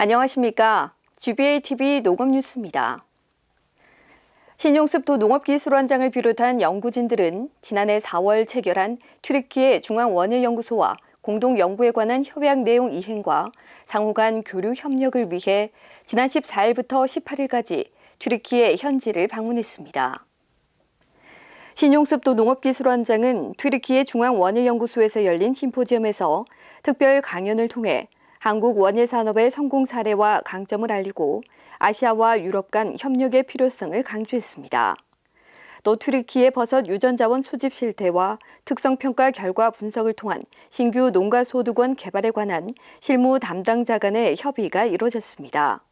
안녕하십니까. GBA-TV 농업뉴스입니다. 신용습도 농업기술원장을 비롯한 연구진들은 지난해 4월 체결한 튀르키예 중앙원예연구소와 공동연구에 관한 협약 내용 이행과 상호 간 교류 협력을 위해 지난 14일부터 18일까지 튀르키예 현지를 방문했습니다. 신용습도 농업기술원장은 튀르키예 중앙원예연구소에서 열린 심포지엄에서 특별 강연을 통해 한국 원예 산업의 성공 사례와 강점을 알리고 아시아와 유럽 간 협력의 필요성을 강조했습니다. 또 튀르키예 버섯 유전자원 수집 실태와 특성평가 결과 분석을 통한 신규 농가소득원 개발에 관한 실무 담당자 간의 협의가 이루어졌습니다.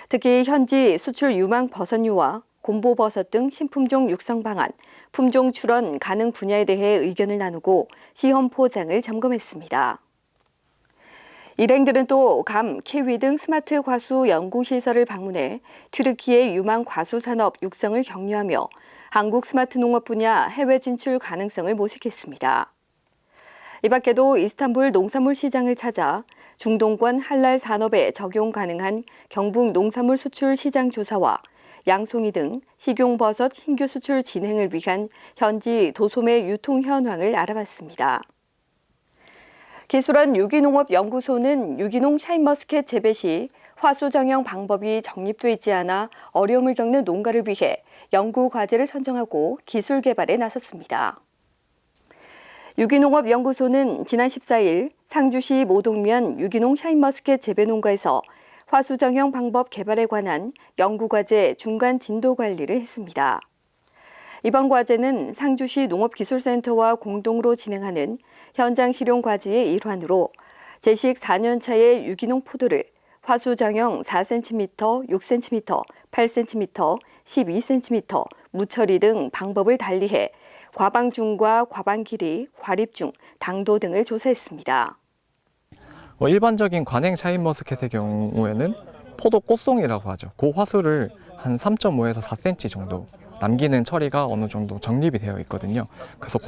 특히 현지 수출 유망 버섯류와 곰보버섯 등 신품종 육성 방안, 품종 출원 가능 분야에 대해 의견을 나누고 시험 포장을 점검했습니다. 일행들은 또 감, 키위 등 스마트 과수 연구시설을 방문해 튀르키예 유망 과수 산업 육성을 격려하며 한국 스마트 농업 분야 해외 진출 가능성을 모색했습니다. 이 밖에도 이스탄불 농산물 시장을 찾아 중동권 할랄 산업에 적용 가능한 경북 농산물 수출 시장 조사와 양송이 등 식용버섯 신규 수출 진행을 위한 현지 도소매 유통 현황을 알아봤습니다. 기술원 유기농업연구소는 유기농 샤인머스켓 재배 시 화수 정형 방법이 정립돼 있지 않아 어려움을 겪는 농가를 위해 연구 과제를 선정하고 기술 개발에 나섰습니다. 유기농업연구소는 지난 14일 상주시 모동면 유기농 샤인머스켓 재배 농가에서 화수 정형 방법 개발에 관한 연구 과제 중간 진도 관리를 했습니다. 이번 과제는 상주시 농업기술센터와 공동으로 진행하는 현장 실용 과제의 일환으로 제식 4년차의 유기농 포도를 화수정형 4cm, 6cm, 8cm, 12cm, 무처리 등 방법을 달리해 과방중과 과방 길이, 과립중, 당도 등을 조사했습니다. 일반적인 관행 샤인머스켓의 경우에는 포도 꽃송이라고 하죠. 그 화수를 한 3.5에서 4cm 정도 남기는 처리가 어느 정도 정립이 되어 있거든요. 그래서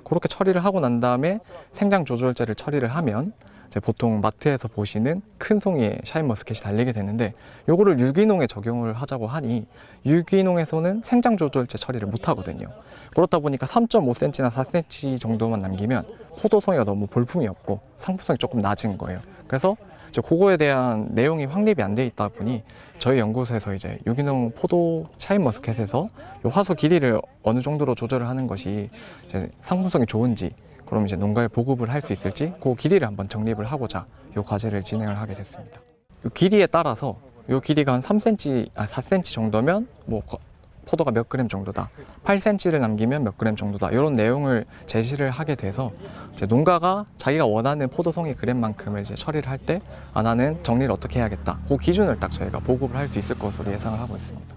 그렇게 처리를 하고 난 다음에 생장 조절제를 처리를 하면 이제 보통 마트에서 보시는 큰 송이의 샤인머스켓이 달리게 되는데 요거를 유기농에 적용을 하자고 하니 유기농에서는 생장 조절제 처리를 못 하거든요. 그렇다 보니까 3.5cm나 4cm 정도만 남기면 포도송이가 너무 볼품이 없고 상품성이 조금 낮은 거예요. 그래서 그거에 대한 내용이 확립이 안 돼 있다 보니 저희 연구소에서 이제 유기농 포도 샤인머스켓에서 요 화수 길이를 어느 정도로 조절을 하는 것이 이제 상품성이 좋은지 그럼 이제 농가에 보급을 할 수 있을지 그 길이를 한번 정립을 하고자 요 과제를 진행을 하게 됐습니다. 요 길이에 따라서 요 길이가 한 4cm 정도면 뭐 포도가 몇 그램 정도다, 8cm를 남기면 몇 그램 정도다 이런 내용을 제시를 하게 돼서 이제 농가가 자기가 원하는 포도송이 그램만큼을 이제 처리를 할 때 나는 정리를 어떻게 해야겠다 그 기준을 딱 저희가 보급을 할 수 있을 것으로 예상을 하고 있습니다.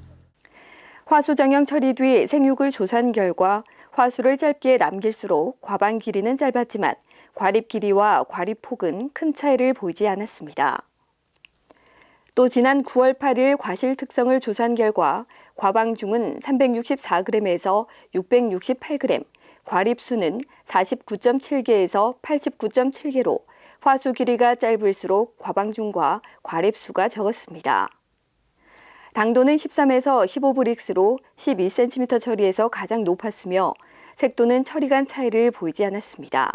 화수정형 처리 뒤 생육을 조사한 결과 화수를 짧게 남길수록 과방 길이는 짧았지만 과립 길이와 과립 폭은 큰 차이를 보이지 않았습니다. 또 지난 9월 8일 과실 특성을 조사한 결과 과방중은 364g에서 668g, 과립수는 49.7개에서 89.7개로 화수 길이가 짧을수록 과방중과 과립수가 적었습니다. 당도는 13에서 15브릭스로 12cm 처리에서 가장 높았으며 색도는 처리간 차이를 보이지 않았습니다.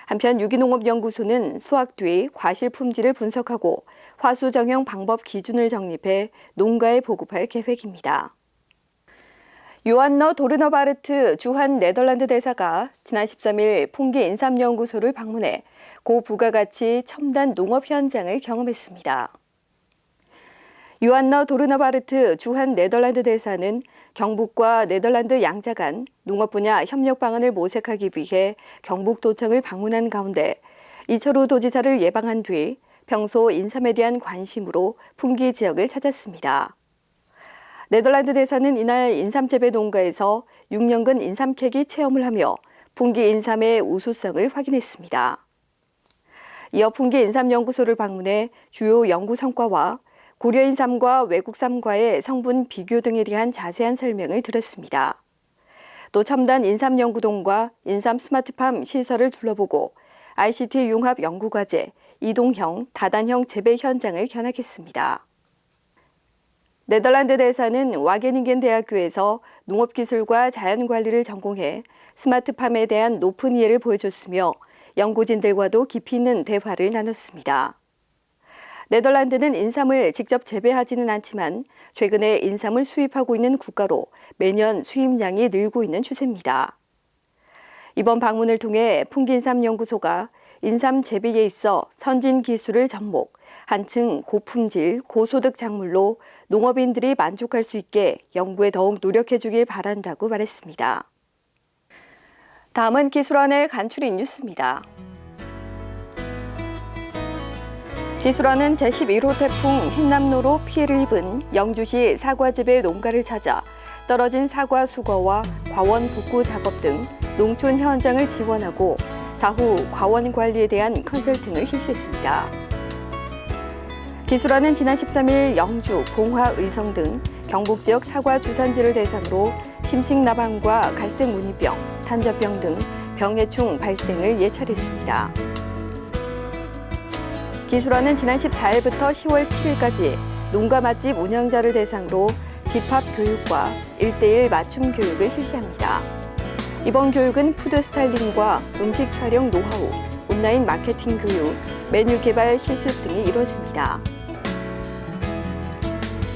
한편 유기농업연구소는 수확 뒤 과실 품질을 분석하고 화수 정형 방법 기준을 정립해 농가에 보급할 계획입니다. 요한너 도르너바르트 주한 네덜란드 대사가 지난 13일 풍기 인삼연구소를 방문해 고부가가치 첨단 농업 현장을 경험했습니다. 요한너 도르너바르트 주한 네덜란드 대사는 경북과 네덜란드 양자 간 농업 분야 협력 방안을 모색하기 위해 경북도청을 방문한 가운데 이철우 도지사를 예방한 뒤 평소 인삼에 대한 관심으로 풍기 지역을 찾았습니다. 네덜란드 대사는 이날 인삼 재배 농가에서 6년근 인삼 캐기 체험을 하며 풍기 인삼의 우수성을 확인했습니다. 이어 풍기 인삼연구소를 방문해 주요 연구 성과와 고려인삼과 외국삼과의 성분 비교 등에 대한 자세한 설명을 들었습니다. 또 첨단 인삼연구동과 인삼 스마트팜 시설을 둘러보고 ICT 융합 연구과제, 이동형, 다단형 재배 현장을 견학했습니다. 네덜란드 대사는 와게닝겐 대학교에서 농업기술과 자연관리를 전공해 스마트팜에 대한 높은 이해를 보여줬으며 연구진들과도 깊이 있는 대화를 나눴습니다. 네덜란드는 인삼을 직접 재배하지는 않지만 최근에 인삼을 수입하고 있는 국가로 매년 수입량이 늘고 있는 추세입니다. 이번 방문을 통해 풍기인삼연구소가 인삼 재배에 있어 선진 기술을 접목, 한층 고품질, 고소득 작물로 농업인들이 만족할 수 있게 연구에 더욱 노력해 주길 바란다고 말했습니다. 다음은 기술원의 간추린 뉴스입니다. 기술원은 제11호 태풍 흰남노로 피해를 입은 영주시 사과재배 농가를 찾아 떨어진 사과 수거와 과원 복구 작업 등 농촌 현장을 지원하고 사후 과원 관리에 대한 컨설팅을 실시했습니다. 기술원은 지난 13일 영주, 봉화, 의성 등 경북 지역 사과 주산지를 대상으로 심식나방과 갈색무늬병, 탄저병 등 병해충 발생을 예찰했습니다. 기술원은 지난 14일부터 10월 7일까지 농가 맛집 운영자를 대상으로 집합 교육과 1:1 맞춤 교육을 실시합니다. 이번 교육은 푸드 스타일링과 음식 촬영 노하우, 온라인 마케팅 교육, 메뉴 개발 실습 등이 이루어집니다.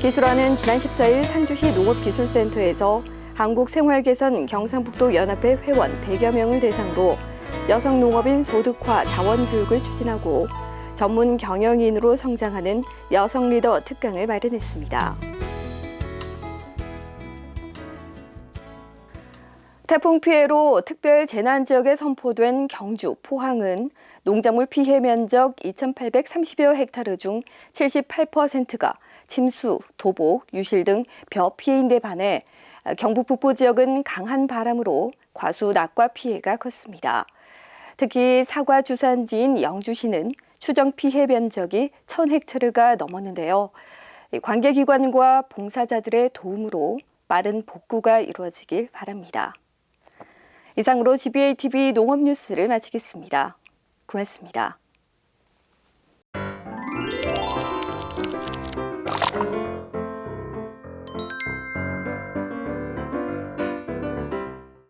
기술원은 지난 14일 상주시 농업기술센터에서 한국생활개선 경상북도 연합회 회원 100여 명을 대상으로 여성 농업인 소득화 자원 교육을 추진하고 전문 경영인으로 성장하는 여성 리더 특강을 마련했습니다. 태풍 피해로 특별 재난 지역에 선포된 경주, 포항은 농작물 피해 면적 2,830여 헥타르 중 78%가 침수, 도복, 유실 등 벼 피해인데 반해 경북 북부 지역은 강한 바람으로 과수 낙과 피해가 컸습니다. 특히 사과 주산지인 영주시는 추정 피해 면적이 1,000헥타르가 넘었는데요. 관계기관과 봉사자들의 도움으로 빠른 복구가 이루어지길 바랍니다. 이상으로 GBA TV 농업 뉴스를 마치겠습니다. 고맙습니다.